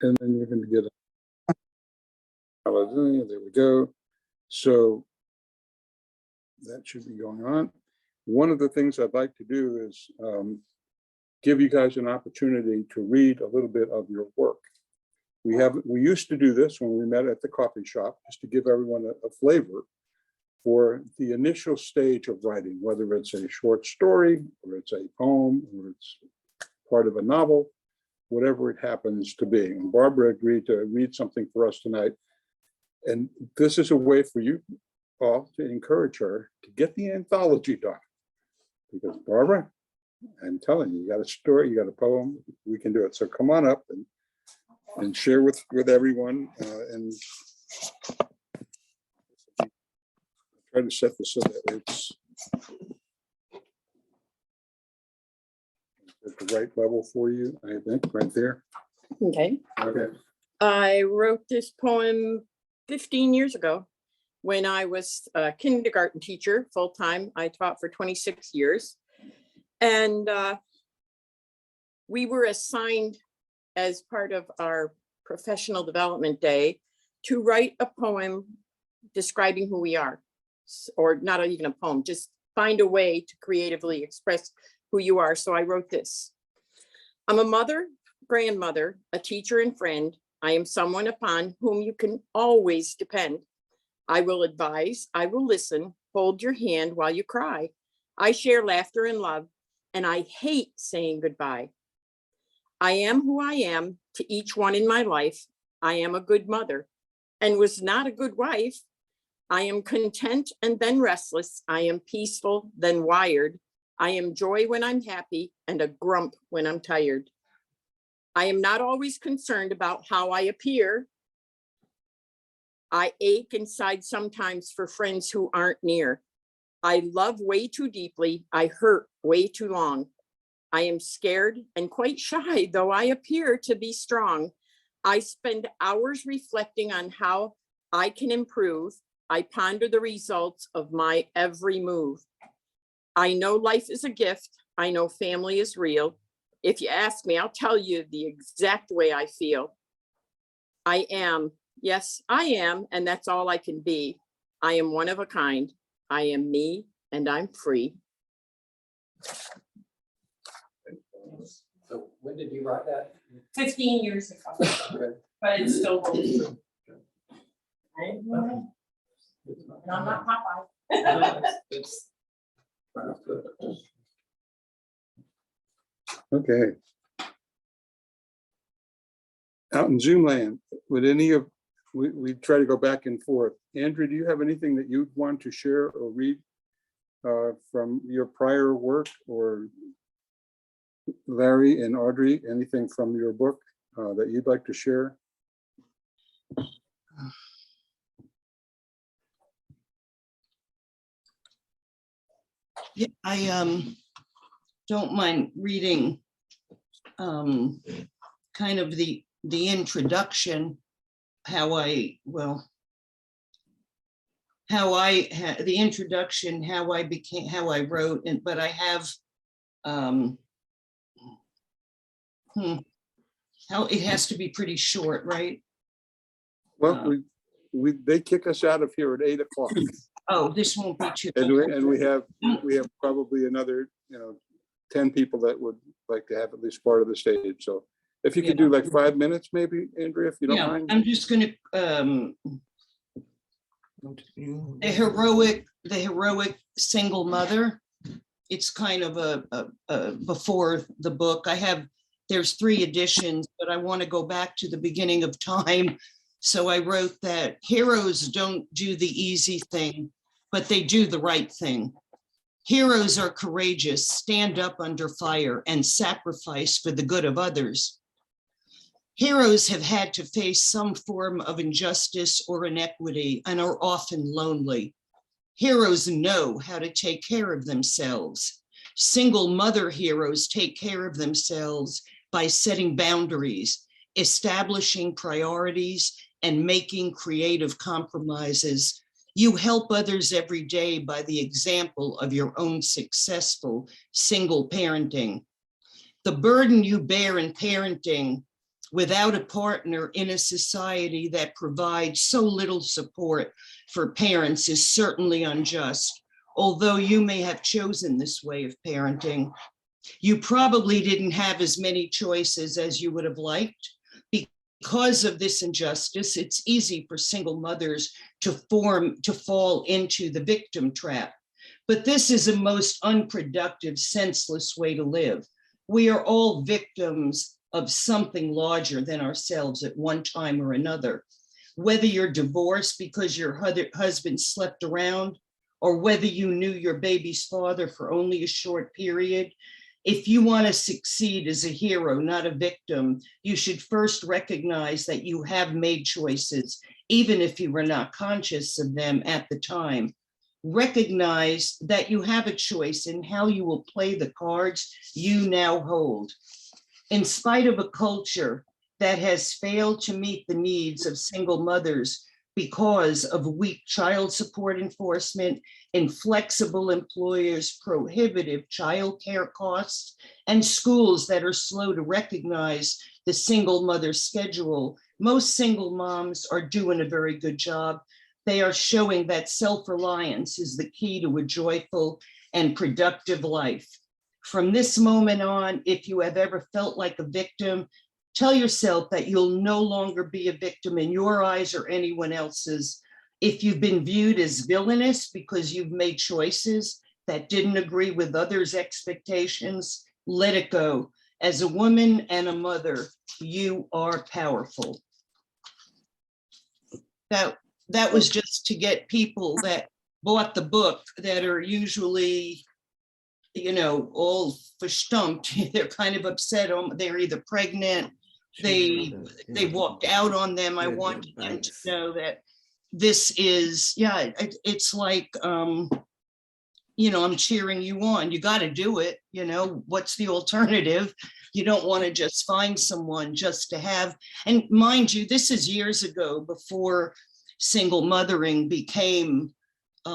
And then you're going to get a hallelujah. There we go. So that should be going on. One of the things I'd like to do is give you guys an opportunity to read a little bit of your work. We used to do this when we met at the coffee shop, just to give everyone a flavor for the initial stage of writing, whether it's a short story or it's a poem or it's part of a novel, whatever it happens to be. And Barbara agreed to read something for us tonight. And this is a way for you all to encourage her to get the anthology done. Because Barbara, I'm telling you, you got a story, you got a poem, we can do it. So come on up and share with everyone and try to set this so that it's at the right level for you, I think, right there. Okay. Okay. I wrote this poem 15 years ago when I was a kindergarten teacher full-time. I taught for 26 years. And we were assigned as part of our professional development day to write a poem describing who we are, or not even a poem, just find a way to creatively express who you are. So I wrote this. I'm a mother, grandmother, a teacher and friend. I am someone upon whom you can always depend. I will advise, I will listen, hold your hand while you cry. I share laughter and love, and I hate saying goodbye. I am who I am to each one in my life. I am a good mother and was not a good wife. I am content and then restless. I am peaceful, then wired. I am joy when I'm happy and a grump when I'm tired. I am not always concerned about how I appear. I ache inside sometimes for friends who aren't near. I love way too deeply. I hurt way too long. I am scared and quite shy, though I appear to be strong. I spend hours reflecting on how I can improve. I ponder the results of my every move. I know life is a gift. I know family is real. If you ask me, I'll tell you the exact way I feel. I am, yes, I am, and that's all I can be. I am one of a kind. I am me, and I'm free. So when did you write that? 15 years ago, Okay. but it's still holds true. And I'm not Popeye. Okay. Out in Zoom land, would any of, we try to go back and forth. Andrew, do you have anything that you'd want to share or read from your prior work, or Larry and Audrey, anything from your book that you'd like to share? Yeah, I don't mind reading kind of the introduction, the introduction, how I wrote, but I have how it has to be pretty short, right? Well, they kick us out of here at 8 o'clock. Oh, this won't be too. And we have probably another 10 people that would like to have at least part of the stage. So if you could do like 5 minutes, maybe, Andrea, if you don't mind. I'm just gonna the heroic single mother. It's kind of a before the book. There's 3 editions, but I want to go back to the beginning of time. So I wrote that heroes don't do the easy thing, but they do the right thing. Heroes are courageous, stand up under fire, and sacrifice for the good of others. Heroes have had to face some form of injustice or inequity and are often lonely. Heroes know how to take care of themselves. Single mother heroes take care of themselves by setting boundaries, establishing priorities, and making creative compromises. You help others every day by the example of your own successful single parenting. The burden you bear in parenting without a partner in a society that provides so little support for parents is certainly unjust. Although you may have chosen this way of parenting, you probably didn't have as many choices as you would have liked. Because of this injustice, it's easy for single mothers to fall into the victim trap. But this is a most unproductive, senseless way to live. We are all victims of something larger than ourselves at one time or another. Whether you're divorced because your husband slept around, or whether you knew your baby's father for only a short period, if you want to succeed as a hero, not a victim, you should first recognize that you have made choices, even if you were not conscious of them at the time. Recognize that you have a choice in how you will play the cards you now hold. In spite of a culture that has failed to meet the needs of single mothers because of weak child support enforcement, inflexible employers, prohibitive child care costs, and schools that are slow to recognize the single mother schedule, most single moms are doing a very good job. They are showing that self-reliance is the key to a joyful and productive life. From this moment on, if you have ever felt like a victim, tell yourself that you'll no longer be a victim in your eyes or anyone else's. If you've been viewed as villainous because you've made choices that didn't agree with others' expectations, let it go. As a woman and a mother, you are powerful. That was just to get people that bought the book that are usually, you know, all verstumped. They're kind of upset. They're either pregnant, they walked out on them. I want them to know that this is, yeah, it's like, you know, I'm cheering you on. You got to do it. You know, what's the alternative? You don't want to just find someone just to have. And mind you, this is years ago, before single mothering became, there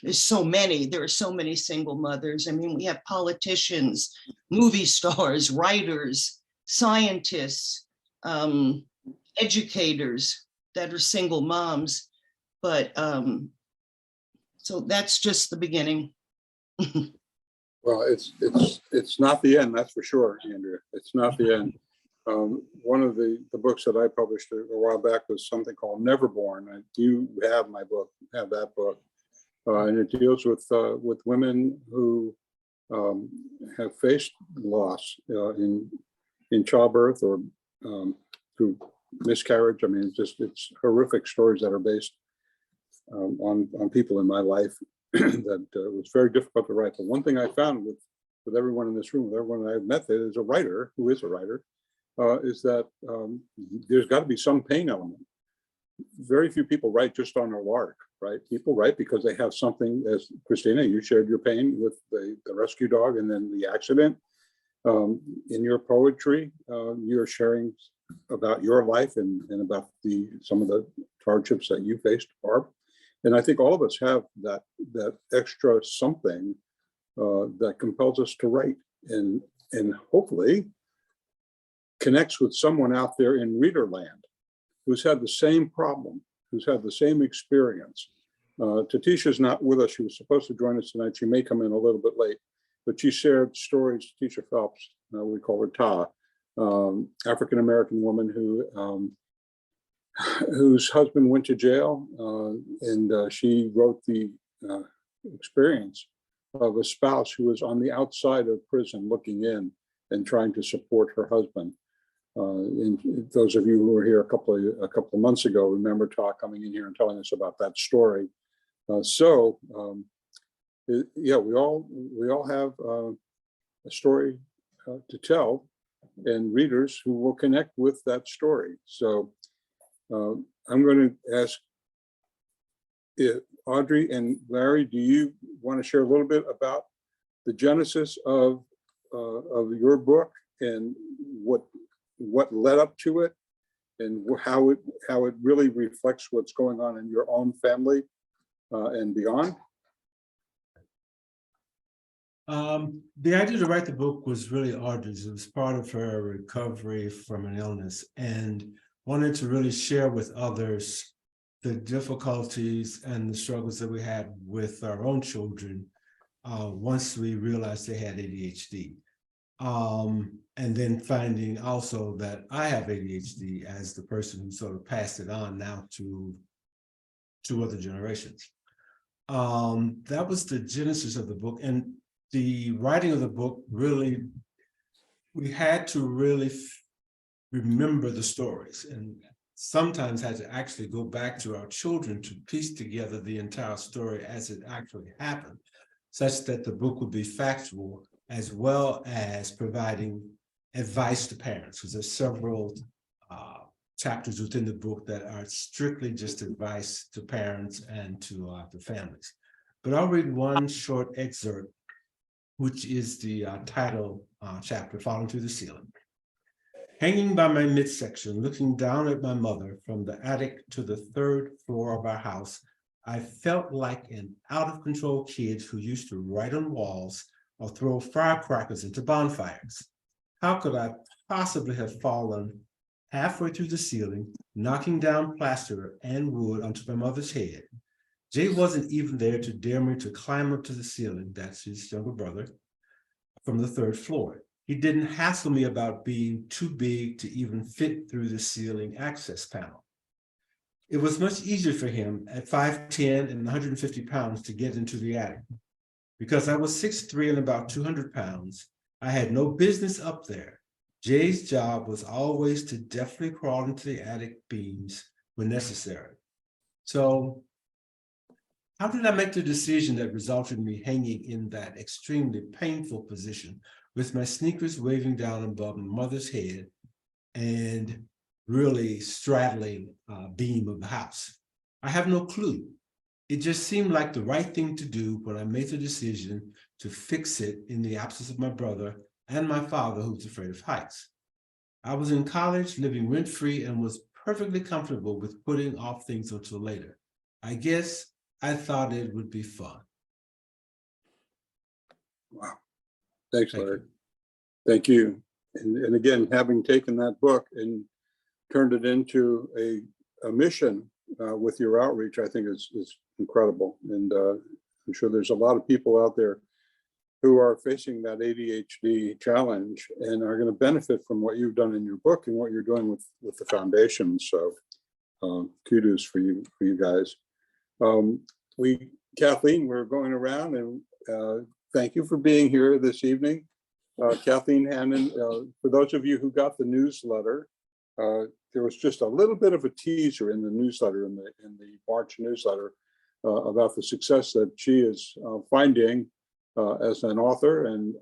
are so many single mothers. I mean, we have politicians, movie stars, writers, scientists, educators that are single moms. But so that's just the beginning. Well, it's not the end, that's for sure, Andrea. It's not the end. One of the books that I published a while back was something called Neverborn. You have my book, have that book, and it deals with women who have faced loss in childbirth or through miscarriage. I mean, it's horrific stories that are based on people in my life that was very difficult to write. But one thing I found with everyone in this room, with everyone I've met that is a writer, who is a writer, is that there's got to be some pain element. Very few people write just on a lark, right? People write because they have something, as Christina, you shared your pain with the rescue dog and then the accident. In your poetry, you're sharing about your life and about some of the hardships that you faced, Barb. And I think all of us have that extra something that compels us to write and hopefully connects with someone out there in reader land who's had the same problem, who's had the same experience. Tatisha's not with us. She was supposed to join us tonight. She may come in a little bit late, but she shared stories. Tatisha Phelps, we call her Ta, African-American woman whose husband went to jail, and she wrote the experience of a spouse who was on the outside of prison looking in and trying to support her husband. And those of you who were here a couple of months ago remember Ta coming in here and telling us about that story. Yeah, we all have a story to tell, and readers who will connect with that story. So I'm going to ask Audrey and Larry, do you want to share a little bit about the genesis of your book and what led up to it and how it really reflects what's going on in your own family and beyond? The idea to write the book was really arduous. It was part of her recovery from an illness and wanted to really share with others the difficulties and the struggles that we had with our own children once we realized they had ADHD. And then finding also that I have ADHD as the person who sort of passed it on now to two other generations. That was the genesis of the book. And the writing of the book really, we had to really remember the stories and sometimes had to actually go back to our children to piece together the entire story as it actually happened, such that the book would be factual as well as providing advice to parents, because there's several chapters within the book that are strictly just advice to parents and to families. But I'll read one short excerpt, which is the title chapter, Falling Through the Ceiling. Hanging by my midsection, looking down at my mother from the attic to the third floor of our house, I felt like an out-of-control kid who used to write on walls or throw firecrackers into bonfires. How could I possibly have fallen halfway through the ceiling, knocking down plaster and wood onto my mother's head? Jay wasn't even there to dare me to climb up to the ceiling, that's his younger brother, from the third floor. He didn't hassle me about being too big to even fit through the ceiling access panel. It was much easier for him at 5'10" and 150 pounds to get into the attic. Because I was 6'3" and about 200 pounds, I had no business up there. Jay's job was always to deftly crawl into the attic beams when necessary. So how did I make the decision that resulted in me hanging in that extremely painful position with my sneakers waving down above my mother's head and really straddling a beam of the house? I have no clue. It just seemed like the right thing to do when I made the decision to fix it in the absence of my brother and my father, who was afraid of heights. I was in college, living rent-free, and was perfectly comfortable with putting off things until later. I guess I thought it would be fun. Wow. Thanks, Thank Larry. you. Thank you. And again, having taken that book and turned it into a mission with your outreach, I think is incredible. And I'm sure there's a lot of people out there who are facing that ADHD challenge and are going to benefit from what you've done in your book and what you're doing with the foundation. So kudos for you guys. Kathleen, we're going around and thank you for being here this evening. Kathleen Hannon, for those of you who got the newsletter, there was just a little bit of a teaser in the newsletter, in the March newsletter, about the success that she is finding as an author and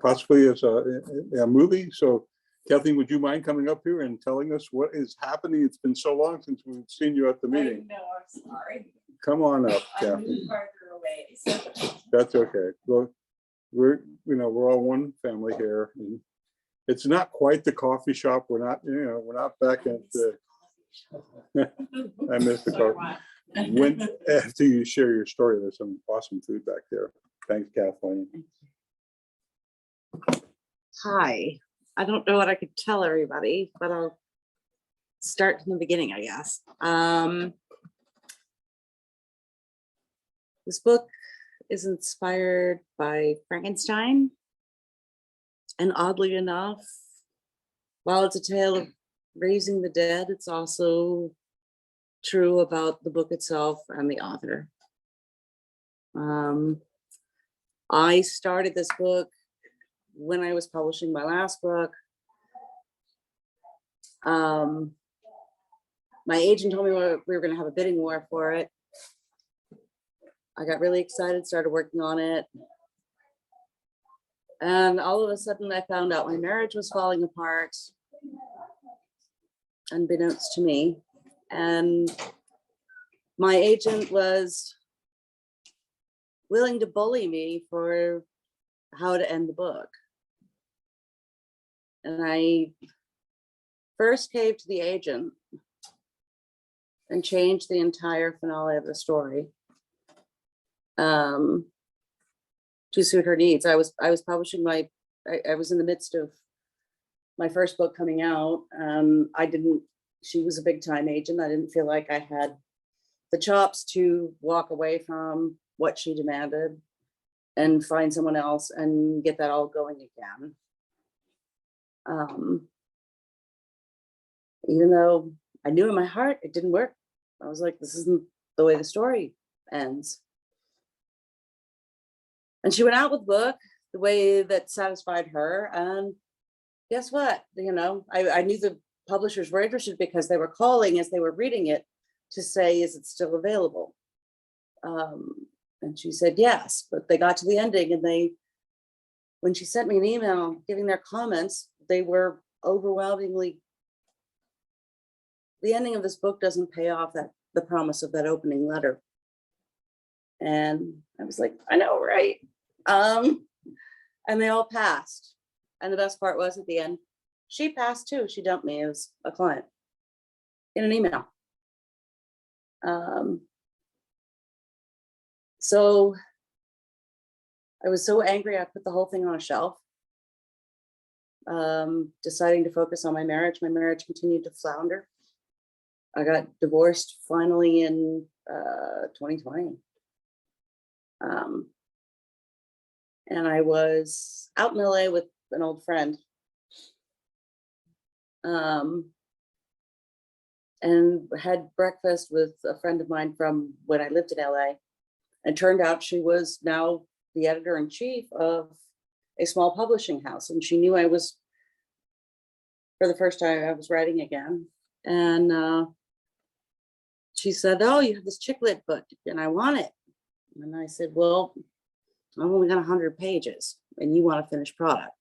possibly as a movie. So Kathleen, would you mind coming up here and telling us what is happening? It's been so long since we've seen you at the meeting. No, I'm sorry. Come on up, I'm Kathleen. farther away. So. That's okay. Well, we're all one family here. And it's not quite the coffee shop. We're not back at the. I missed the coffee. When after you share your story, there's some awesome food back there. Thanks, Kathleen. Hi. I don't know what I could tell everybody, but I'll start from the beginning, I guess. This book is inspired by Frankenstein. And oddly enough, while it's a tale of raising the dead, it's also true about the book itself and the author. I started this book when I was publishing my last book. My agent told me we were going to have a bidding war for it. I got really excited, started working on it. And all of a sudden I found out my marriage was falling apart, unbeknownst to me. And my agent was willing to bully me for how to end the book. And I first caved to the agent and changed the entire finale of the story. to suit her needs. I was publishing I was in the midst of my first book coming out. She was a big time agent. I didn't feel like I had the chops to walk away from what she demanded and find someone else and get that all going again. Even though I knew in my heart it didn't work. I was like, this isn't the way the story ends. And she went out with the book the way that satisfied her. And guess what? You know, I knew the publishers were interested because they were calling as they were reading it to say, is it still available? And she said yes, but they got to the ending and when she sent me an email giving their comments, they were overwhelmingly, the ending of this book doesn't pay off the promise of that opening letter. And I was like, I know, right? And they all passed. And the best part was at the end, she passed too. She dumped me as a client in an email. So I was so angry, I put the whole thing on a shelf, deciding to focus on my marriage. My marriage continued to flounder. I got divorced finally in 2020. And I was out in LA with an old friend. And had breakfast with a friend of mine from when I lived in LA. And turned out she was now the editor-in-chief of a small publishing house. And she knew I was, for the first time, I was writing again. And she said, oh, you have this chick lit book and I want it. And I said, well, I've only got 100 pages and you want a finished product.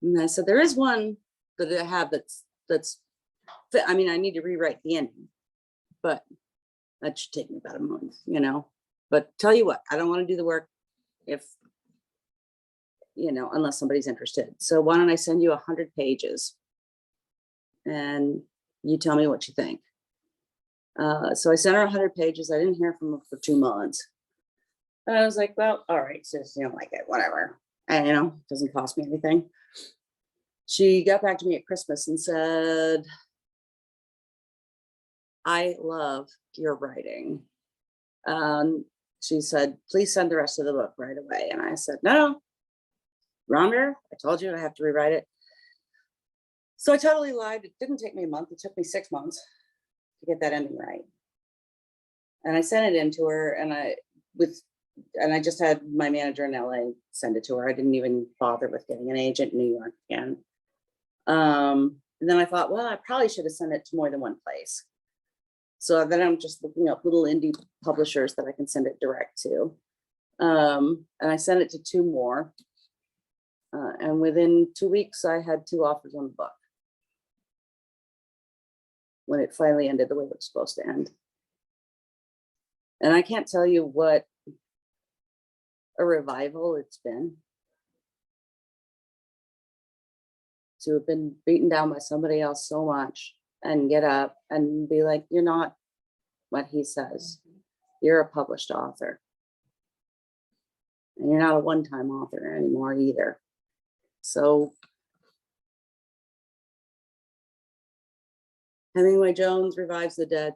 And I said, there is one that I have that's I mean, I need to rewrite the ending, but that should take me about a month, you know. But tell you what, I don't want to do the work if, you know, unless somebody's interested. So why don't I send you 100 pages and you tell me what you think. So I sent her 100 pages. I didn't hear from her for 2 months. And I was like, well, all right, sis, you don't like it, whatever. And, you know, it doesn't cost me anything. She got back to me at Christmas and said, I love your writing. She said, please send the rest of the book right away. And I said, no, Rhonda, I told you I have to rewrite it. So I totally lied. It didn't take me a month. It took me 6 months to get that ending right. And I sent it in to her and I just had my manager in LA send it to her. I didn't even bother with getting an agent in New York again. And then I thought, well, I probably should have sent it to more than one place. So then I'm just looking up little indie publishers that I can send it direct to. And I sent it to 2 more. And within 2 weeks, I had 2 offers on the book. When it finally ended the way it was supposed to end. And I can't tell you what a revival it's been. To have been beaten down by somebody else so much and get up and be like, you're not what he says. You're a published author. And you're not a one-time author anymore either. So Hemingway Jones revives the dead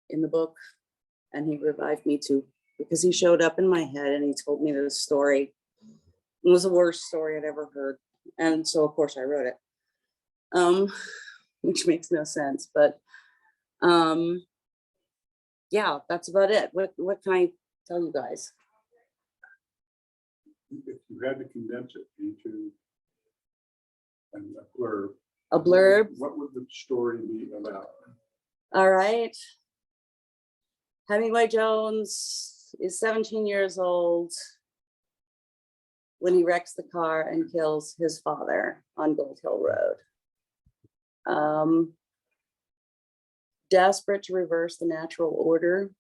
in the book, and he revived me too, because he showed up in my head and he told me this story. It was the worst story I'd ever heard. And so of course I wrote it, which makes no sense, but yeah, that's about it. What can I tell you guys? If you had to condense it into a blurb. A blurb? What would the story be about? All right. Hemingway Jones is 17 years old when he wrecks the car and kills his father on Gold Hill Road. Desperate to reverse the natural order,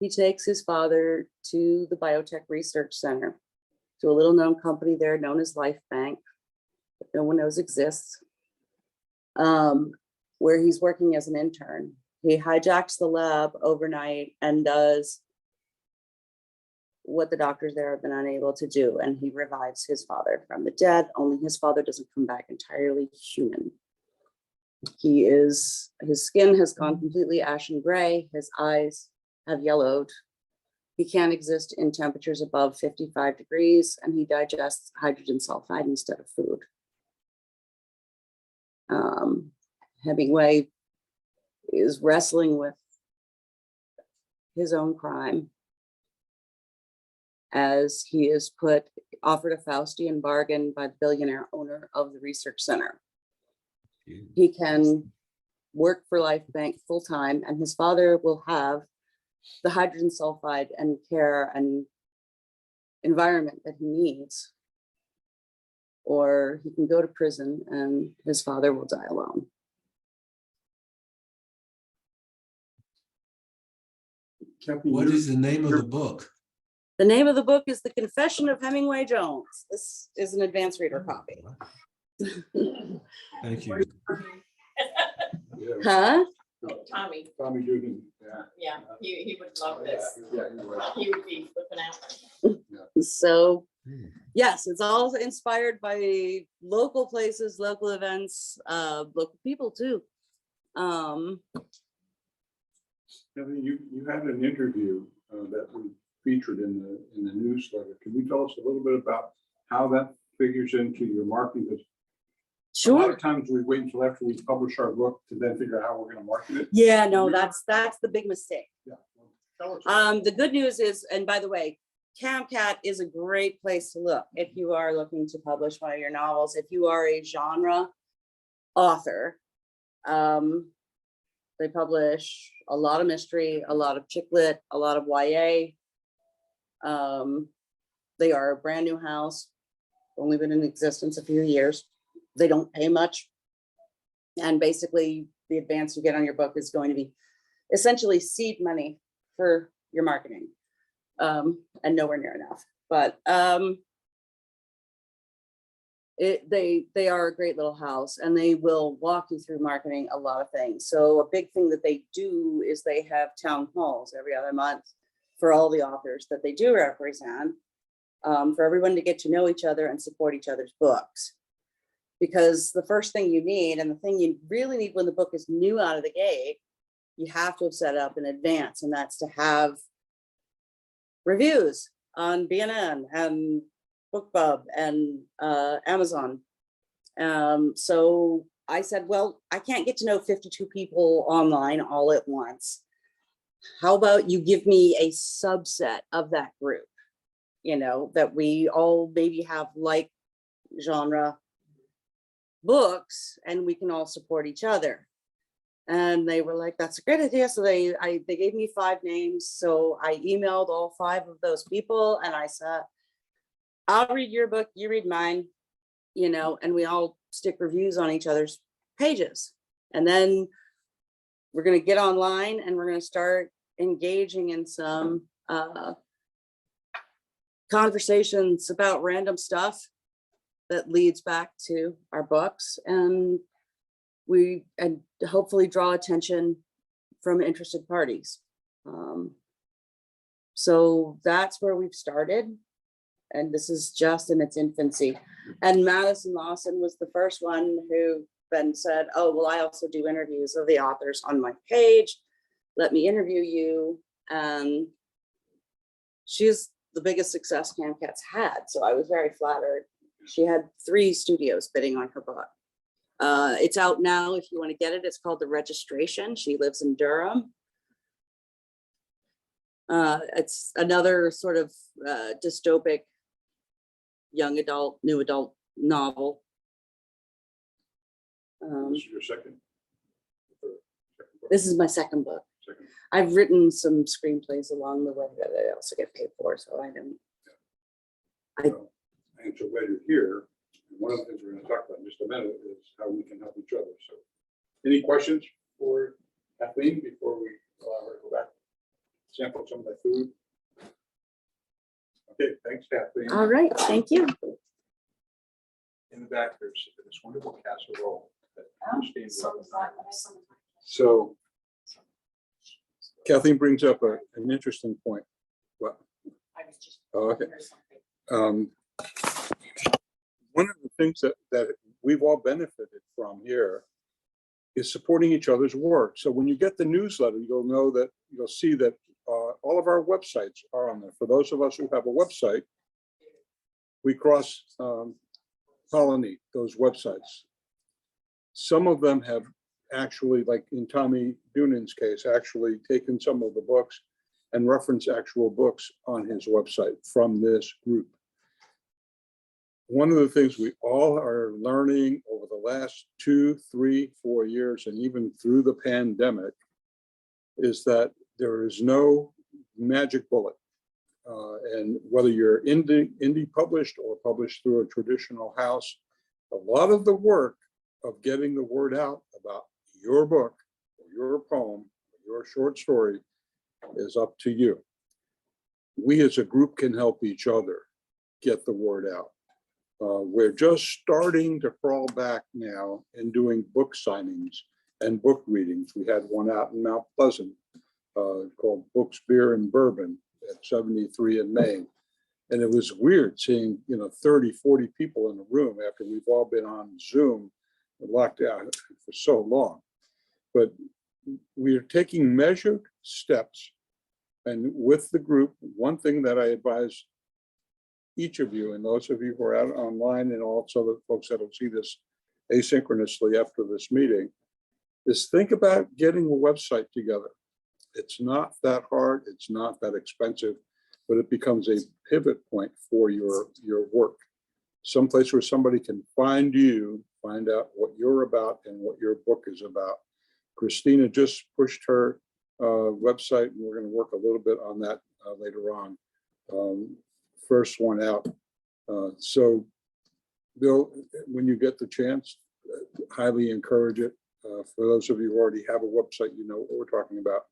he takes his father to the Biotech Research Center, to a little known company there known as Life Bank, that no one knows exists, where he's working as an intern. He hijacks the lab overnight and does what the doctors there have been unable to do, and he revives his father from the dead, only his father doesn't come back entirely human. His skin has gone completely ashen gray, his eyes have yellowed. He can't exist in temperatures above 55 degrees, and he digests hydrogen sulfide instead of food. Hemingway is wrestling with his own crime as he is offered a Faustian bargain by the billionaire owner of the research center. He can work for Life Bank full-time, and his father will have the hydrogen sulfide and care and environment that he needs, or he can go to prison and his father will die alone. What is the name of the book? The name of the book is The Confession of Hemingway Jones. This is an advanced reader copy. Thank you. Yeah. Huh? Tommy, Tommy Dugan, yeah. yeah, he would love this. Yeah, he was. He would be flipping out. So, yes, it's all inspired by local places, local events, local people too. You had an interview that we featured in the newsletter. Can you tell us a little bit about how that figures into your marketing? Because a lot Sure. of times we wait until after we publish our book to then figure out how we're going to market it. Yeah, no, that's the big mistake. Yeah. Tell us. The good news is, and by the way, CamCat is a great place to look if you are looking to publish one of your novels. If you are a genre author, they publish a lot of mystery, a lot of chick lit, a lot of YA. They are a brand new house, only been in existence a few years. They don't pay much. And basically the advance you get on your book is going to be essentially seed money for your marketing, and nowhere near enough. But they are a great little house, and they will walk you through marketing a lot of things. So a big thing that they do is they have town halls every other month for all the authors that they do represent, for everyone to get to know each other and support each other's books. Because the first thing you need, and the thing you really need when the book is new out of the gate, you have to have set up in advance, and that's to have reviews on BNN and BookBub and Amazon. So I said, well, I can't get to know 52 people online all at once. How about you give me a subset of that group, you know, that we all maybe have like genre books, and we can all support each other. And they were like, that's a great idea. So they gave me 5 names. So I emailed all 5 of those people, and I said, I'll read your book, you read mine, you know, and we all stick reviews on each other's pages. And then we're going to get online and we're going to start engaging in some conversations about random stuff that leads back to our books, and hopefully draw attention from interested parties. So that's where we've started, and this is just in its infancy. And Madison Lawson was the first one who then said, oh, well, I also do interviews of the authors on my page. Let me interview you. And she's the biggest success CamCat's had. So I was very flattered. She had 3 studios bidding on her book. It's out now if you want to get it. It's called The Registration. She lives in Durham. It's another sort of dystopic young adult, new adult novel. This is your second? This is my second book. Second. I've written some screenplays along the way that I also get paid for, so I don't. And so glad you're here. And one of the things we're going to talk about in just a minute is how we can help each other. So any questions for Kathleen before we allow her to go back? Sample some of that food. Okay, thanks, Kathleen. All right, thank you. In the back, there's this wonderful casserole. That Christine brought. So Kathleen brings up an interesting point. Well, I was just Oh, okay. One of the things that we've all benefited from here is supporting each other's work. So when you get the newsletter, you'll see that all of our websites are on there. For those of us who have a website, we cross pollinate those websites. Some of them have actually, like in Tommy Dunan's case, actually taken some of the books and reference actual books on his website from this group. One of the things we all are learning over the last 2, 3, 4 years, and even through the pandemic, is that there is no magic bullet. And whether you're indie published or published through a traditional house, a lot of the work of getting the word out about your book, or your poem, or your short story is up to you. We as a group can help each other get the word out. We're just starting to crawl back now and doing book signings and book readings. We had one out in Mount Pleasant called Books, Beer, and Bourbon at 73 in Maine. And it was weird seeing, 30, 40 people in a room after we've all been on Zoom and locked out for so long. But we are taking measured steps. And with the group, one thing that I advise each of you, and those of you who are out online, and also the folks that will see this asynchronously after this meeting, is think about getting a website together. It's not that hard, it's not that expensive, but it becomes a pivot point for your work. Someplace where somebody can find you, find out what you're about and what your book is about. Christina just pushed her website, and we're going to work a little bit on that later on. First one out. So Bill, when you get the chance, highly encourage it. For those of you who already have a website, you know what we're talking about.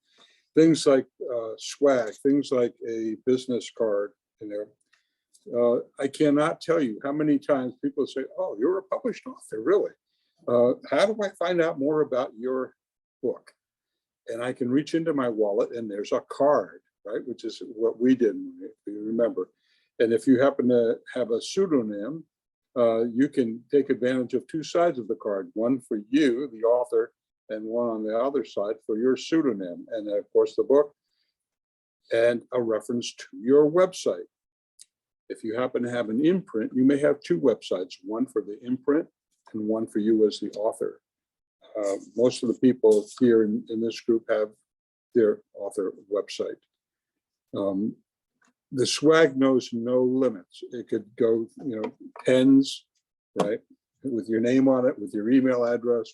Things like swag, things like a business card, I cannot tell you how many times people say, oh, you're a published author, really? How do I find out more about your book? And I can reach into my wallet and there's a card, right? Which is what we did, if you remember. And if you happen to have a pseudonym, you can take advantage of two sides of the card, one for you, the author, and one on the other side for your pseudonym. And then, of course, the book and a reference to your website. If you happen to have an imprint, you may have two websites, one for the imprint and one for you as the author. Most of the people here in this group have their author website. The swag knows no limits. It could go, pens, right, with your name on it, with your email address,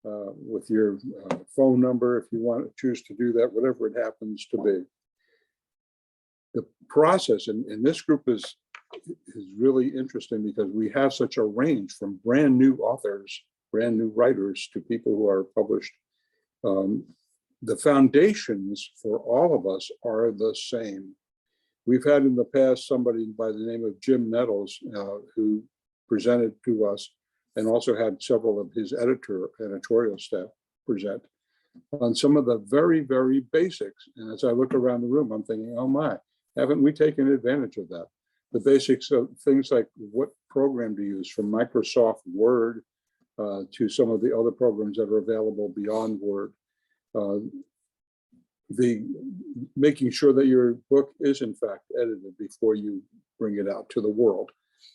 with your phone number, if you want to choose to do that, whatever it happens to be. The process in this group is really interesting because we have such a range from brand new authors, brand new writers to people who are published. The foundations for all of us are the same. We've had in the past somebody by the name of Jim Nettles who presented to us and also had several of his editorial staff present on some of the very, very basics. And as I look around the room, I'm thinking, oh my, haven't we taken advantage of that? The basics of things like what program to use, from Microsoft Word to some of the other programs that are available beyond Word. The making sure that your book is in fact edited before you bring it out to the world,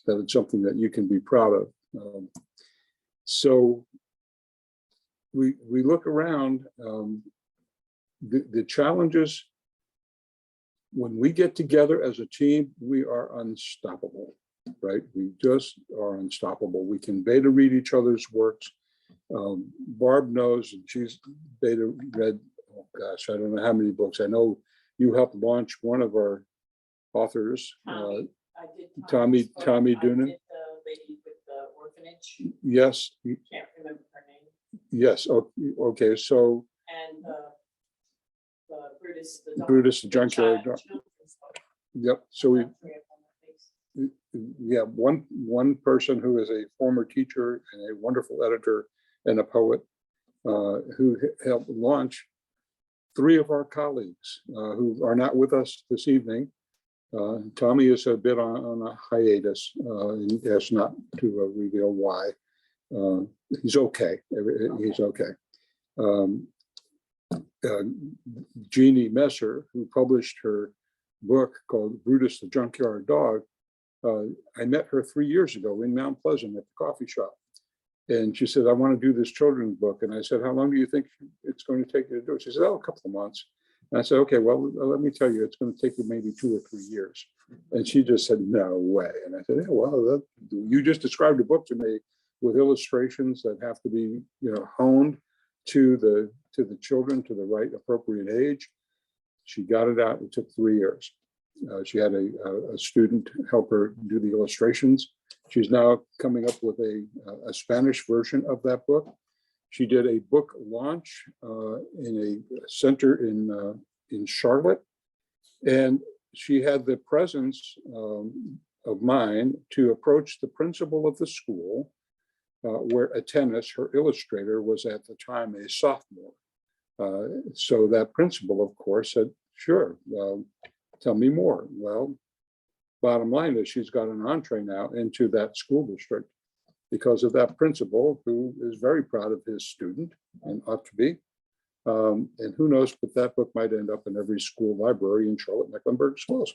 that it's something that you can be proud of. So we look around, the challenges, when we get together as a team, we are unstoppable, right? We just are unstoppable. We can beta read each other's works. Barb knows, and she's beta read, oh gosh, I don't know how many books. I know you helped launch one of our authors, Tommy Doonan. The lady with the orphanage. Yes. Can't remember her name. Yes. Okay. So. And Brutus The junkyard. Yep. So we have one person who is a former teacher and a wonderful editor and a poet who helped launch 3 of our colleagues who are not with us this evening. Tommy is a bit on a hiatus, and as not to reveal why. He's okay. He's okay. Jeannie Messer, who published her book called Brutus the Junkyard Dog, I met her 3 years ago in Mount Pleasant at the coffee shop. And she said, I want to do this children's book. And I said, how long do you think it's going to take you to do it? She said, oh, a couple of months. And I said, okay, well, let me tell you, it's going to take you maybe 2 or 3 years. And she just said, no way. And I said, yeah, well, you just described a book to me with illustrations that have to be, honed to the children, to the right appropriate age. She got it out. It took 3 years. She had a student help her do the illustrations. She's now coming up with a Spanish version of that book. She did a book launch in a center in Charlotte, and she had the presence of mind to approach the principal of the school, where Atenis, her illustrator, was at the time a sophomore. So that principal, of course, said, sure, tell me more. Well, bottom line is she's got an entree now into that school district because of that principal, who is very proud of his student and ought to be. And who knows, but that book might end up in every school library in Charlotte Mecklenburg schools.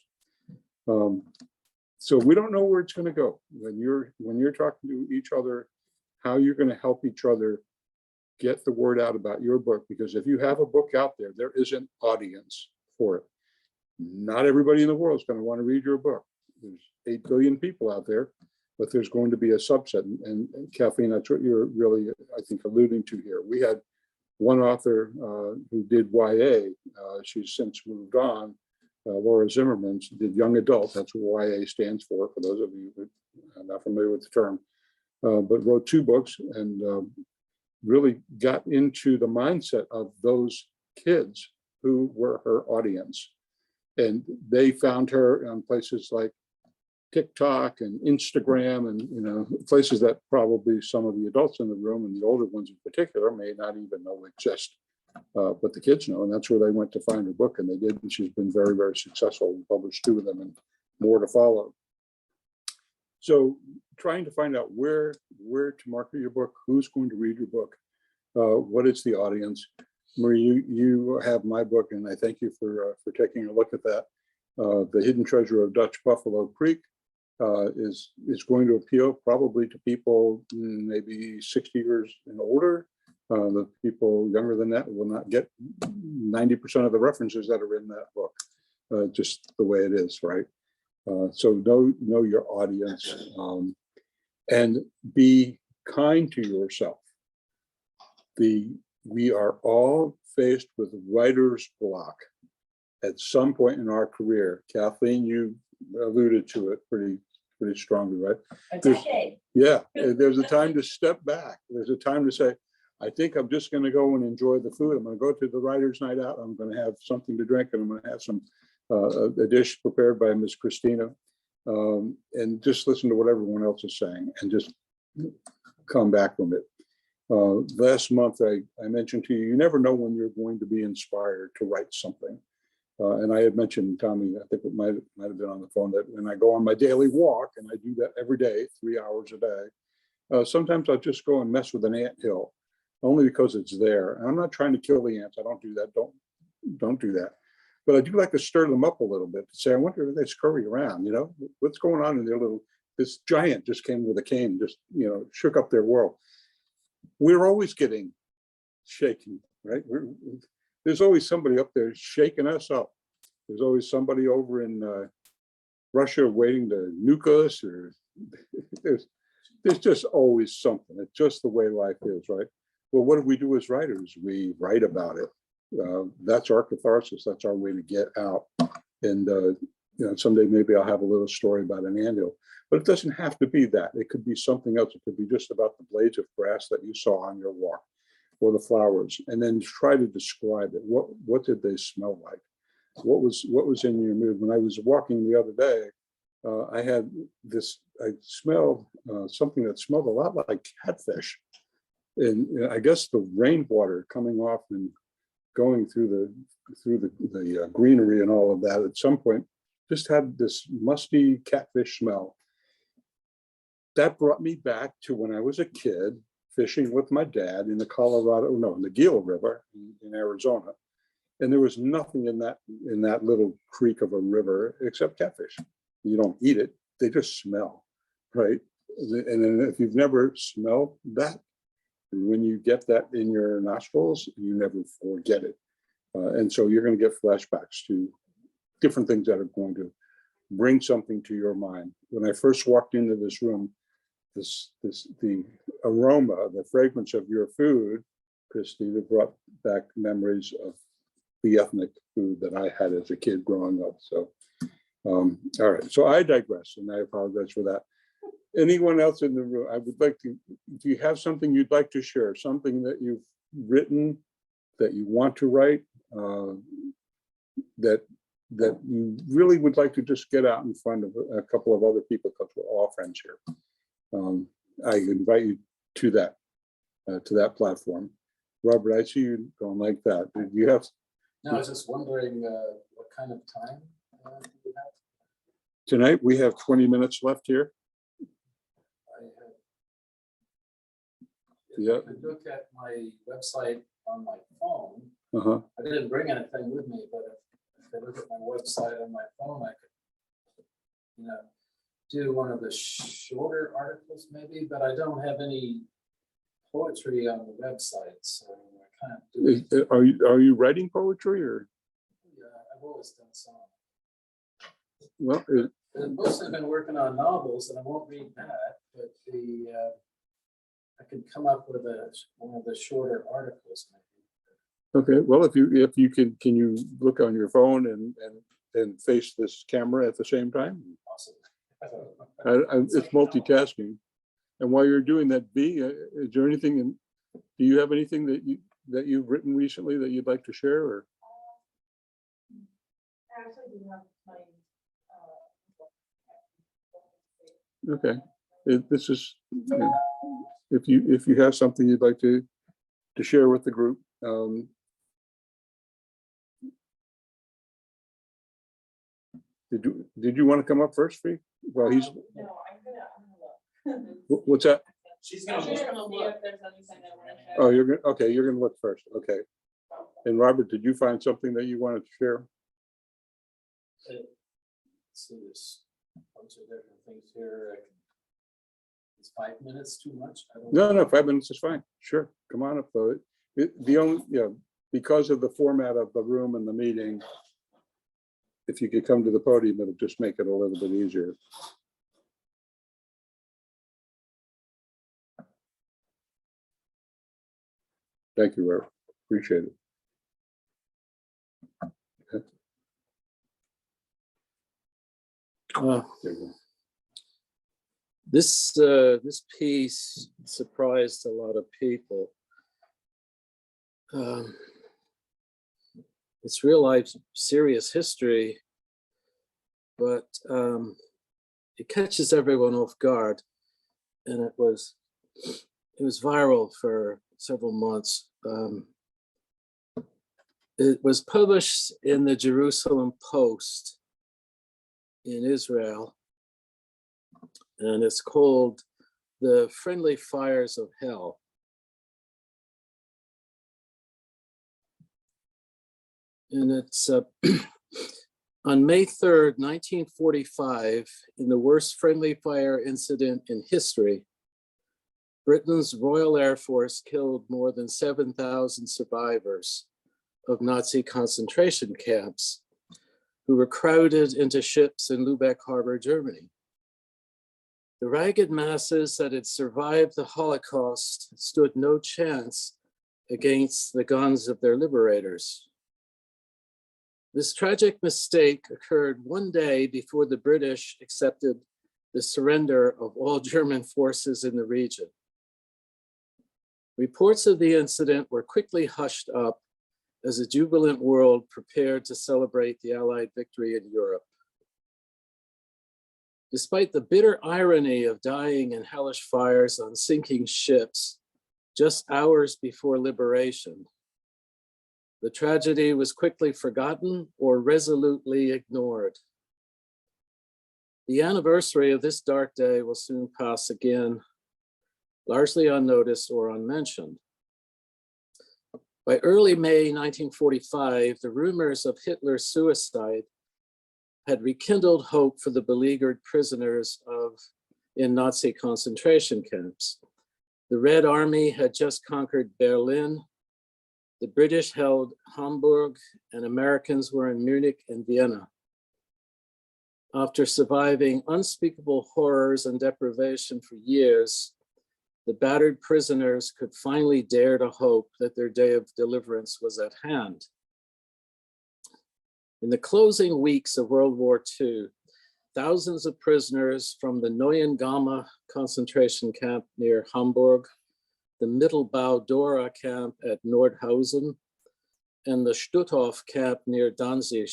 So we don't know where it's going to go. When you're talking to each other, how you're going to help each other get the word out about your book, because if you have a book out there, there is an audience for it. Not everybody in the world is going to want to read your book. There's 8 billion people out there, but there's going to be a subset. And Kathleen, that's what you're really, I think, alluding to here. We had one author who did YA. She's since moved on. Laura Zimmerman. She did young adult. That's what YA stands for those of you that are not familiar with the term. But wrote 2 books and really got into the mindset of those kids who were her audience. And they found her on places like TikTok and Instagram and places that probably some of the adults in the room and the older ones in particular may not even know exist. But the kids know, and that's where they went to find her book, and they did. And she's been very, very successful and published 2 of them and more to follow. So trying to find out where to market your book, who's going to read your book, what is the audience. Marie, you have my book, and I thank you for taking a look at that. The Hidden Treasure of Dutch Buffalo Creek is going to appeal probably to people maybe 60 years and older. The people younger than that will not get 90% of the references that are in that book, just the way it is, right? So know your audience and be kind to yourself. We are all faced with writer's block at some point in our career. Kathleen, you alluded to it pretty strongly, right? There's a time to step back. There's a time to say, I think I'm just going to go and enjoy the food. I'm going to go to the writer's night out. I'm going to have something to drink, and I'm going to have some a dish prepared by Miss Christina, and just listen to what everyone else is saying and just come back from it. Last month, I mentioned to you, you never know when you're going to be inspired to write something. And I had mentioned, Tommy, I think it might have been on the phone, that when I go on my daily walk, and I do that every day, 3 hours a day, sometimes I'll just go and mess with an anthill, only because it's there. And I'm not trying to kill the ants. I don't do that. Don't do that. But I do like to stir them up a little bit to say, I wonder if they scurry around, what's going on in their this giant just came with a cane, just, shook up their world. We're always getting shaken, right? There's always somebody up there shaking us up. There's always somebody over in Russia waiting to nuke us, or there's just always something. It's just the way life is, right? Well, what do we do as writers? We write about it. That's our catharsis. That's our way to get out. And someday maybe I'll have a little story about an anthill, but it doesn't have to be that. It could be something else. It could be just about the blades of grass that you saw on your walk, or the flowers, and then try to describe it. What did they smell like? What was in your mood? When I was walking the other day, I smelled something that smelled a lot like catfish, and I guess the rainwater coming off and going through the greenery and all of that. At some point, just had this musty catfish smell. That brought me back to when I was a kid fishing with my dad in the in the Gila River in Arizona. And there was nothing in that little creek of a river except catfish. You don't eat it, they just smell, right? And then if you've never smelled that, when you get that in your nostrils, you never forget it. And so you're going to get flashbacks to different things that are going to bring something to your mind. When I first walked into this room, the aroma, the fragrance of your food, Christy, that brought back memories of the ethnic food that I had as a kid growing up. So, all right. So I digress, and I apologize for that. Anyone else in the room? I would like to. Do you have something you'd like to share? Something that you've written, that you want to write, that you really would like to just get out in front of a couple of other people, because we're all friends here. I invite you to that platform. Robert, I see you going like that. Did you have? No, I was just wondering what kind of time you have. Tonight, we have 20 minutes left here. If I could look at my website on my phone. I didn't bring anything with me, but if I look at my website on my phone, I could, do one of the shorter articles maybe, but I don't have any poetry on the website, so I can't do it. Are you writing poetry, or? Yeah, I've always done some. Well, And mostly been working on novels, and I won't read that, but I could come up with one of the shorter articles maybe. okay. Well, if you can you look on your phone and face this camera at the same time? Awesome. It's multitasking. And while you're doing that, B, is there anything do you have anything that you've written recently that you'd like to share, or? I actually do have Okay, this is, if you have something you'd like to share with the group. Did you want to come up first, Fee? Well, he's. No, I'm gonna look. What's that? She's gonna see if there's anything I wanna share. Oh, you're gonna look first. Okay. And Robert, did you find something that you wanted to share? Let's see, there's a bunch of different things here. Is 5 minutes too much? I don't know. No, 5 minutes is fine. Sure, come on up though. The only, because of the format of the room and the meeting, if you could come to the podium, it'll just make it a little bit easier. Thank you, Robert. Appreciate it. There you go. This piece surprised a lot of people. It's real life, serious history, but it catches everyone off guard, and it was viral for several months. It was published in the Jerusalem Post in Israel, and it's called "The Friendly Fires of Hell." And it's on May 3rd, 1945, in the worst friendly fire incident in history, Britain's Royal Air Force killed more than 7,000 survivors of Nazi concentration camps who were crowded into ships in Lübeck Harbor, Germany. The ragged masses that had survived the Holocaust stood no chance against the guns of their liberators. This tragic mistake occurred one day before the British accepted the surrender of all German forces in the region. Reports of the incident were quickly hushed up as a jubilant world prepared to celebrate the Allied victory in Europe. Despite the bitter irony of dying in hellish fires on sinking ships just hours before liberation, the tragedy was quickly forgotten or resolutely ignored. The anniversary of this dark day will soon pass again, largely unnoticed or unmentioned. By early May 1945, the rumors of Hitler's suicide had rekindled hope for the beleaguered prisoners in Nazi concentration camps. The Red Army had just conquered Berlin, the British held Hamburg, and Americans were in Munich and Vienna. After surviving unspeakable horrors and deprivation for years, the battered prisoners could finally dare to hope that their day of deliverance was at hand. In the closing weeks of World War II, thousands of prisoners from the Neuengamme concentration camp near Hamburg, the Mittelbau-Dora camp at Nordhausen, and the Stutthof camp near Danzig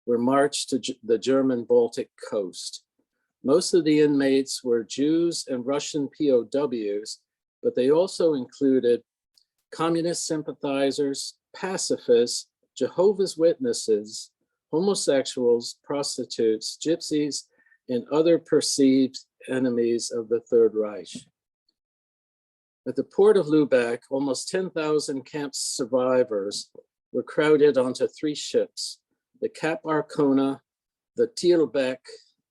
were marched to the German Baltic coast. Most of the inmates were Jews and Russian POWs, but they also included communist sympathizers, pacifists, Jehovah's Witnesses, homosexuals, prostitutes, gypsies, and other perceived enemies of the Third Reich. At the port of Lübeck, almost 10,000 camp survivors were crowded onto 3 ships, the Cap Arcona, the Thielbeck,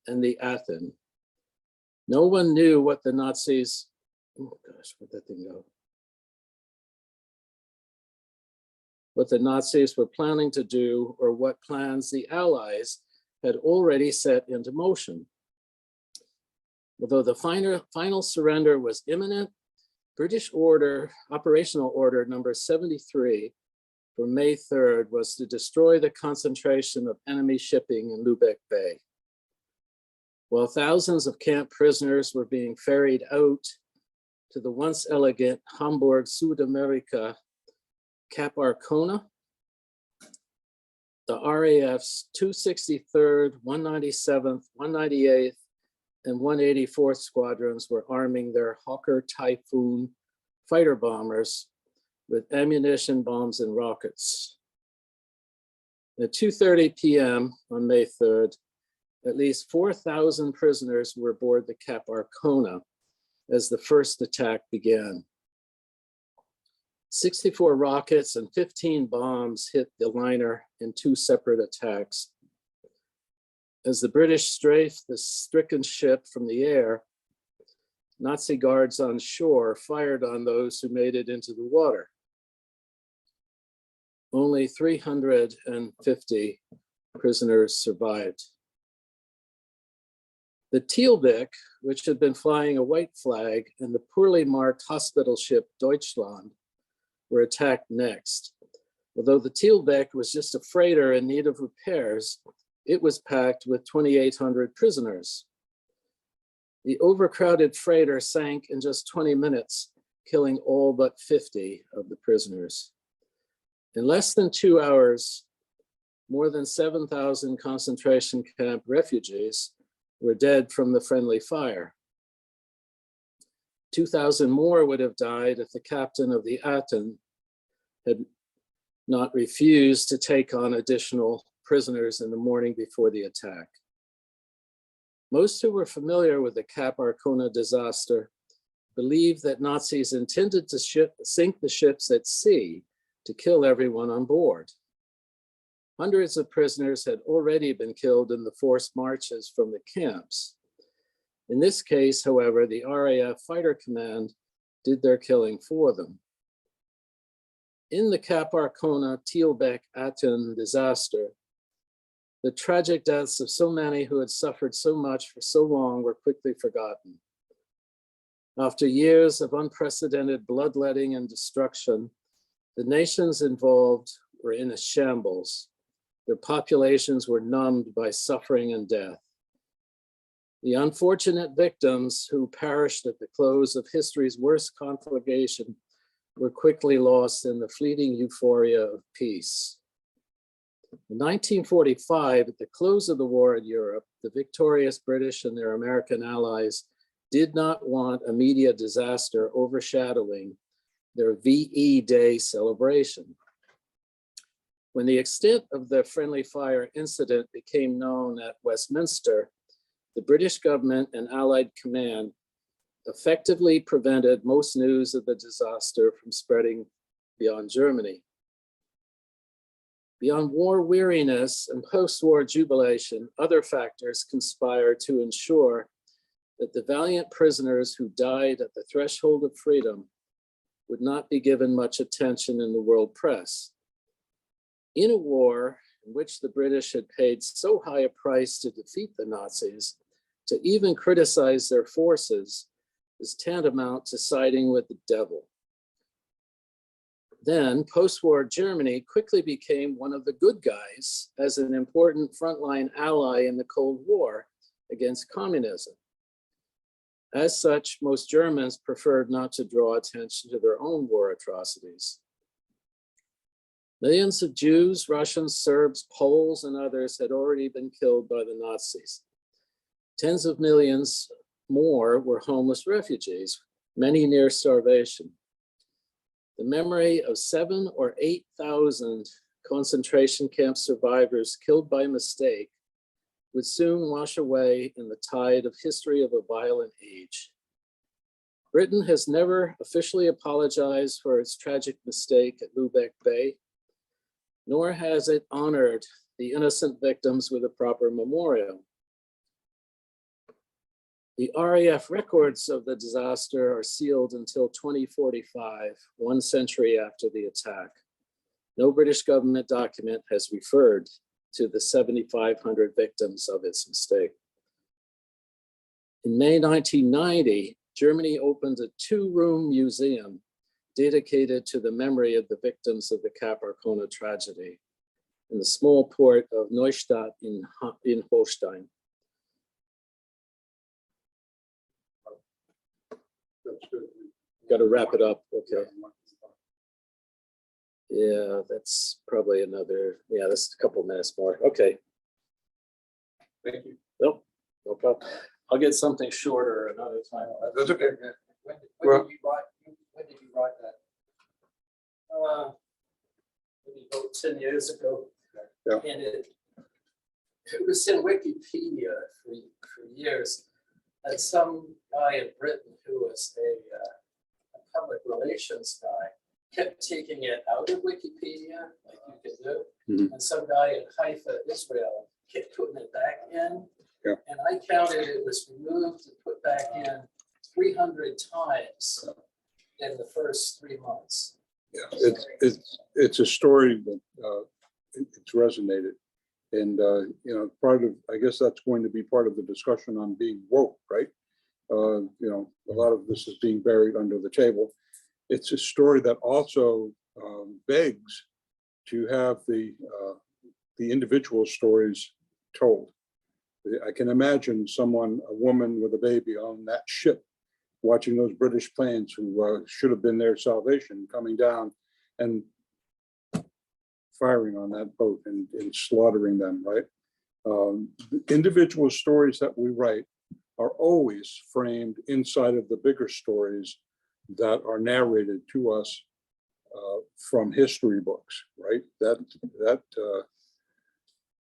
and the Athens. No one knew what the Nazis, oh gosh, where'd that thing go? What the Nazis were planning to do or what plans the Allies had already set into motion. Although the final surrender was imminent, British operational order number 73 for May 3rd was to destroy the concentration of enemy shipping in Lübeck Bay. While thousands of camp prisoners were being ferried out to the once elegant Hamburg Südamerika Cap Arcona, the RAF's 263rd, 197th, 198th, and 184th squadrons were arming their Hawker Typhoon fighter bombers with ammunition, bombs, and rockets. At 2:30 p.m. on May 3rd, at least 4,000 prisoners were aboard the Cap Arcona as the first attack began. 64 rockets and 15 bombs hit the liner in 2 separate attacks. As the British strafed the stricken ship from the air, Nazi guards on shore fired on those who made it into the water. Only 350 prisoners survived. The Thielbeck, which had been flying a white flag, and the poorly marked hospital ship Deutschland were attacked next. Although the Thielbeck was just a freighter in need of repairs, it was packed with 2,800 prisoners. The overcrowded freighter sank in just 20 minutes, killing all but 50 of the prisoners. In less than 2 hours, more than 7,000 concentration camp refugees were dead from the friendly fire. 2,000 more would have died if the captain of the Athens had not refused to take on additional prisoners in the morning before the attack. Most who were familiar with the Cap Arcona disaster believed that Nazis intended to sink the ships at sea to kill everyone on board. Hundreds of prisoners had already been killed in the forced marches from the camps. In this case, however, the RAF Fighter Command did their killing for them. In the Cap Arcona Thielbeck Athens disaster, the tragic deaths of so many who had suffered so much for so long were quickly forgotten. After years of unprecedented bloodletting and destruction, the nations involved were in a shambles. Their populations were numbed by suffering and death. The unfortunate victims who perished at the close of history's worst conflagration were quickly lost in the fleeting euphoria of peace. In 1945, at the close of the war in Europe, the victorious British and their American allies did not want a media disaster overshadowing their VE Day celebration. When the extent of the friendly fire incident became known at Westminster, the British government and Allied command effectively prevented most news of the disaster from spreading beyond Germany. Beyond war weariness and post-war jubilation, other factors conspired to ensure that the valiant prisoners who died at the threshold of freedom would not be given much attention in the world press. In a war in which the British had paid so high a price to defeat the Nazis, to even criticize their forces is tantamount to siding with the devil. Then post-war Germany quickly became one of the good guys as an important frontline ally in the Cold War against communism. As such, most Germans preferred not to draw attention to their own war atrocities. Millions of Jews, Russians, Serbs, Poles, and others had already been killed by the Nazis. Tens of millions more were homeless refugees, many near starvation. The memory of 7,000 or 8,000 concentration camp survivors killed by mistake would soon wash away in the tide of history of a violent age. Britain has never officially apologized for its tragic mistake at Lubeck Bay, nor has it honored the innocent victims with a proper memorial. The RAF records of the disaster are sealed until 2045, 1 century after the attack. No British government document has referred to the 7,500 victims of its mistake. In May 1990, Germany opened a 2-room museum dedicated to the memory of the victims of the Cap Arcona tragedy in the small port of Neustadt in Holstein. That's good. Got to wrap it up, okay. Yeah, that's probably another, yeah, that's a couple minutes more, okay. Thank you. Nope, no problem. I'll get something shorter another time. That's okay. When Well- did you write that? Maybe about 10 years ago. Yeah. And it was in Wikipedia for years. And some guy in Britain who was a public relations guy kept taking it out of Wikipedia, like you can do. Mhm. And some guy in Haifa, Israel, kept putting it back in. Yeah. And I counted it was removed and put back in 300 times in the first 3 months. Yeah, it's a story that it's resonated. And, you know, part of, I guess that's going to be part of the discussion on being woke, right? You know, a lot of this is being buried under the table. It's a story that also begs to have the individual stories told. I can imagine someone, a woman with a baby on that ship, watching those British planes who should have been their salvation coming down and firing on that boat and slaughtering them, right? The individual stories that we write are always framed inside of the bigger stories that are narrated to us from history books, right?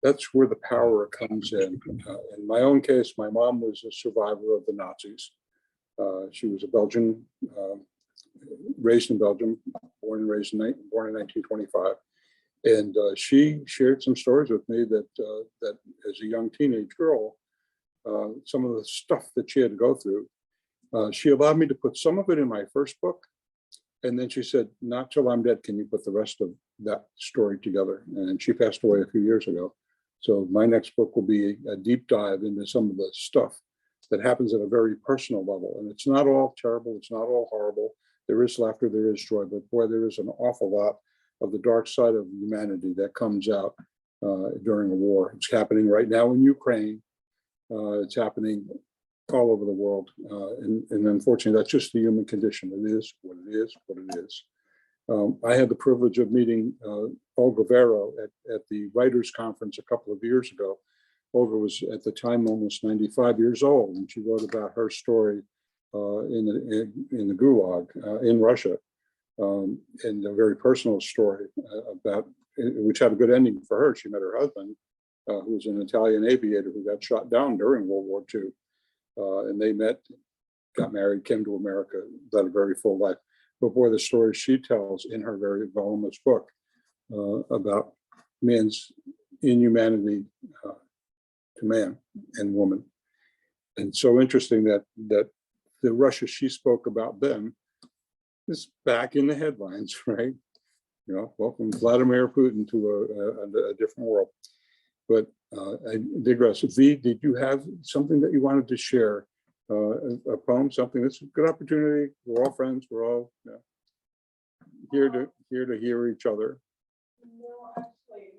That's where the power comes in. In my own case, my mom was a survivor of the Nazis. She was a Belgian, raised in Belgium, born in 1925. And she shared some stories with me that as a young teenage girl, some of the stuff that she had to go through, she allowed me to put some of it in my first book. And then she said, not till I'm dead can you put the rest of that story together. And she passed away a few years ago. So my next book will be a deep dive into some of the stuff that happens at a very personal level. And it's not all terrible, it's not all horrible. There is laughter, there is joy, but boy, there is an awful lot of the dark side of humanity that comes out during a war. It's happening right now in Ukraine. It's happening all over the world. And unfortunately, that's just the human condition. It is what it is, what it is. I had the privilege of meeting Olga Vero at the Writers' Conference a couple of years ago. Olga was at the time almost 95 years old, and she wrote about her story in the Gulag in Russia, and a very personal story about which had a good ending for her. She met her husband, who was an Italian aviator who got shot down during World War II. And they met, got married, came to America, led a very full life. But boy, the stories she tells in her very voluminous book about man's inhumanity to man and woman. And so interesting that the Russia she spoke about then is back in the headlines, right? You know, welcome Vladimir Putin to a different world. But I digress. V, did you have something that you wanted to share? A poem, something that's a good opportunity. We're all friends. We're all here to hear each other. No, actually,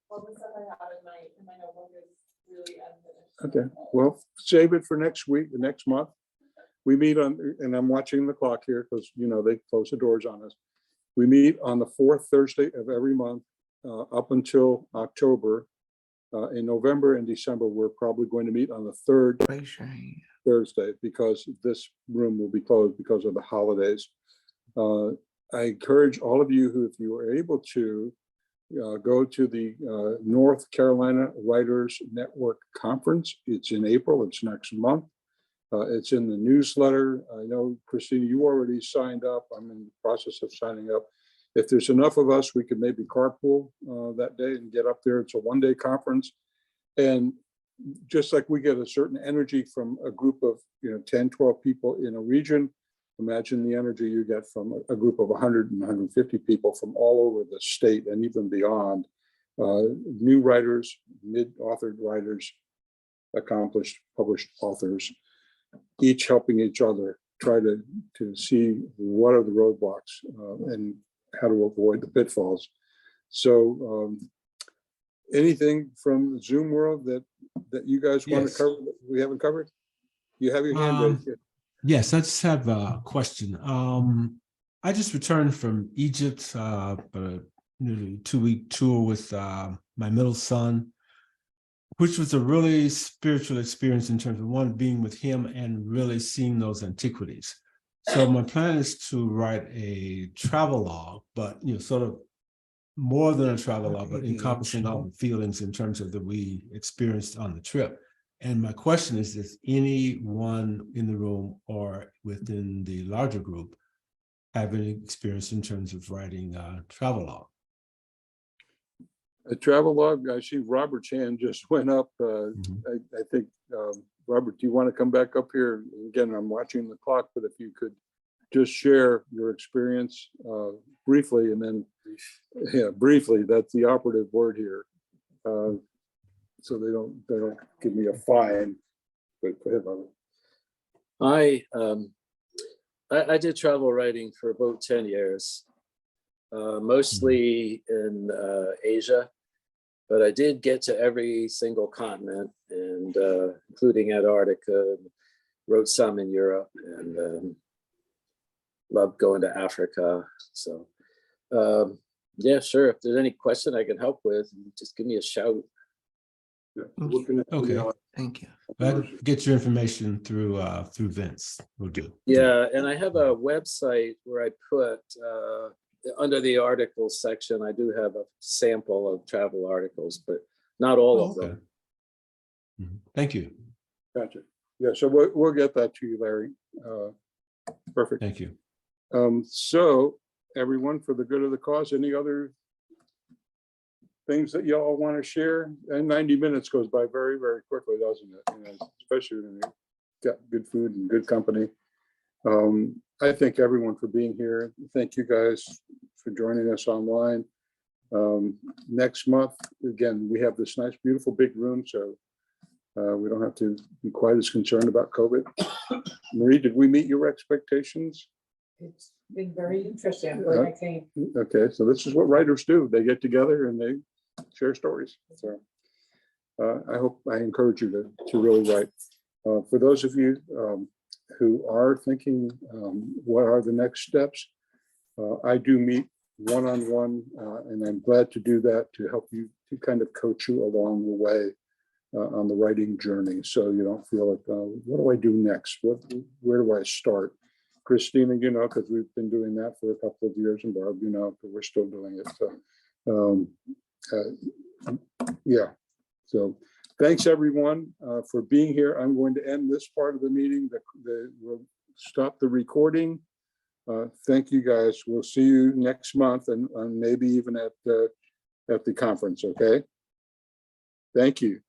all the stuff I have in my notebook is really unfinished. Okay, well, save it for next week, the next month. We meet on, and I'm watching the clock here because, you know, they close the doors on us. We meet on the fourth Thursday of every month up until October. In November and December, we're probably going to meet on the third Thursday because this room will be closed because of the holidays. I encourage all of you who, if you are able to, go to the North Carolina Writers Network Conference. It's in April, it's next month. It's in the newsletter. I know, Christina, you already signed up. I'm in the process of signing up. If there's enough of us, we could maybe carpool that day and get up there. It's a one-day conference. And just like we get a certain energy from a group of 10, 12 people in a region, imagine the energy you get from a group of 100 and 150 people from all over the state and even beyond. New writers, mid-authored writers, accomplished, published authors, each helping each other try to see what are the roadblocks and how to avoid the pitfalls. So anything from the Zoom world that you guys want to cover that we haven't covered? You have your hand raised here. Yes, I just have a question. I just returned from Egypt, a nearly 2-week tour with my middle son, which was a really spiritual experience in terms of one, being with him and really seeing those antiquities. So my plan is to write a travel log, but sort of more than a travel log, but encompassing all the feelings in terms of that we experienced on the trip. And my question is, does anyone in the room or within the larger group have any experience in terms of writing a travel log? A travel log, I see Robert's hand just went up. I think, Robert, do you want to come back up here? Again, I'm watching the clock, but if you could just share your experience briefly, and then, briefly, that's the operative word here. So they don't give me a fine. But go ahead, Robert. I did travel writing for about 10 years, mostly in Asia, but I did get to every single continent, and including Antarctica, wrote some in Europe, and loved going to Africa. So yeah, sure. If there's any question I can help with, just give me a shout. Okay, Thank you. I'll get your information through Vince. We'll do. Yeah, and I have a website where I put under the articles section, I do have a sample of travel articles, but not all of them. Thank you. Gotcha. Yeah, so we'll get that to you, Larry. Perfect. Thank you. So everyone, for the good of the cause, any other things that y'all want to share? And 90 minutes goes by very, very quickly, doesn't it? Especially when you got good food and good company. I thank everyone for being here. Thank you guys for joining us online. Next month, again, we have this nice, beautiful big room, so we don't have to be quite as concerned about COVID. Marie, did we meet your expectations? It's been very interesting, I think. Okay, so this is what writers do. They get together and they share stories. So I encourage you to really write. For those of you who are thinking, what are the next steps? I do meet one-on-one, and I'm glad to do that to help you, to kind of coach you along the way on the writing journey. So you don't feel like, what do I do next? Where do I start? Christina, because we've been doing that for a couple of years, and Barb, because we're still doing it. So Yeah, so thanks everyone for being here. I'm going to end this part of the meeting. We'll stop the recording. Thank you guys. We'll see you next month and maybe even at the conference, okay? Thank you.